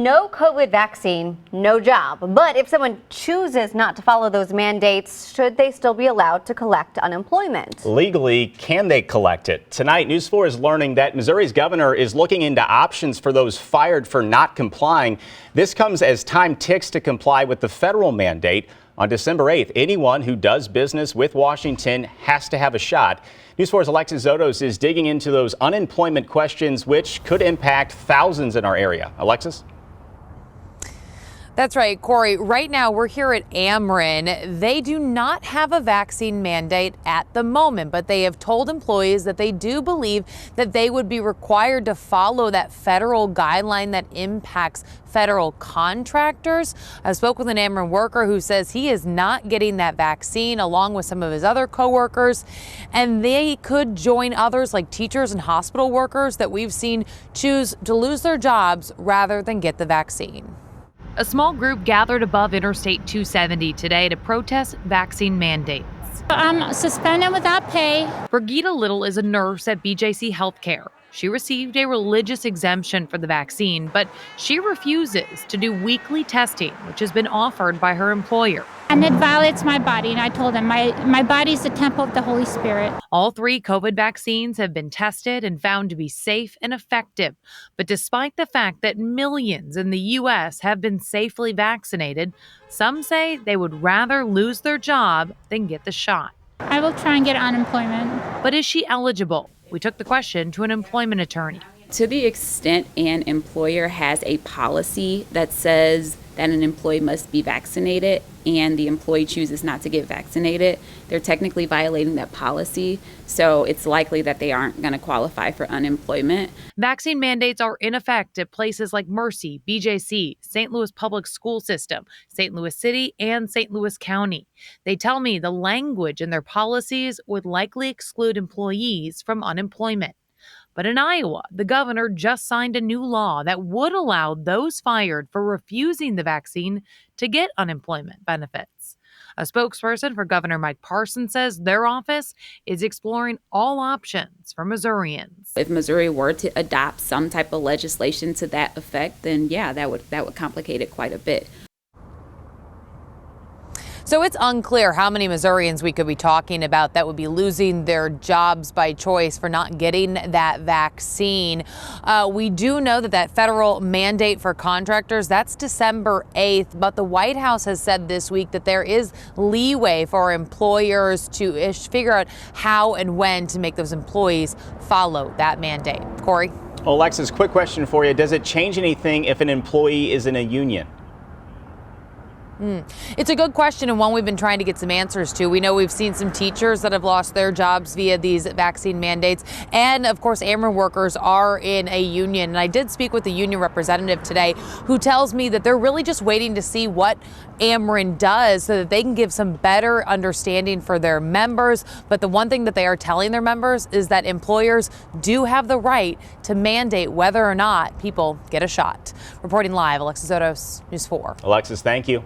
No COVID vaccine, no job. But if someone chooses not to follow those mandates, should they still be allowed to collect unemployment? Legally, can they collect it? Tonight, News 4 is learning that Missouri's governor is looking into options for those fired for not complying. This comes as time ticks to comply with the federal mandate. On December 8th, anyone who does business with Washington has to have a shot. News 4's Alexis Zotos is digging into those unemployment questions, which could impact thousands in our area. Alexis? That's right, Corey. Right now, we're here at Ameren. They do not have a vaccine mandate at the moment, but they have told employees that they do believe that they would be required to follow that federal guideline that impacts federal contractors. I spoke with an Ameren worker who says he is not getting that vaccine along with some of his other coworkers, and they could join others like teachers and hospital workers that we've seen choose to lose their jobs rather than get the vaccine. A small group gathered above Interstate 270 today to protest vaccine mandates. I'm suspended without pay. Brigida Little is a nurse at BJC Healthcare. She received a religious exemption for the vaccine, but she refuses to do weekly testing, which has been offered by her employer. And it violates my body. And I told them my body is the temple of the Holy Spirit. All 3 COVID vaccines have been tested and found to be safe and effective. But despite the fact that millions in the U.S. have been safely vaccinated, some say they would rather lose their job than get the shot. I will try and get unemployment. But is she eligible? We took the question to an employment attorney. To the extent an employer has a policy that says that an employee must be vaccinated and the employee chooses not to get vaccinated, they're technically violating that policy. So it's likely that they aren't going to qualify for unemployment. Vaccine mandates are in effect at places like Mercy, BJC, St. Louis Public School System, St. Louis City, and St. Louis County. They tell me the language in their policies would likely exclude employees from unemployment. But in Iowa, the governor just signed a new law that would allow those fired for refusing the vaccine to get unemployment benefits. A spokesperson for Governor Mike Parson says their office is exploring all options for Missourians. If Missouri were to adopt some type of legislation to that effect, then yeah, that would complicate it quite a bit. So it's unclear how many Missourians we could be talking about that would be losing their jobs by choice for not getting that vaccine. We do know that federal mandate for contractors, that's December 8th. But the White House has said this week that there is leeway for employers to figure out how and when to make those employees follow that mandate. Corey? Alexis, quick question for you. Does it change anything if an employee is in a union? It's a good question and one we've been trying to get some answers to. We know we've seen some teachers that have lost their jobs via these vaccine mandates. And of course, Ameren workers are in a union. And I did speak with the union representative today who tells me that they're really just waiting to see what Ameren does so that they can give some better understanding for their members. But the one thing that they are telling their members is that employers do have the right to mandate whether or not people get a shot. Reporting live, Alexis Zotos, News 4. Alexis, thank you.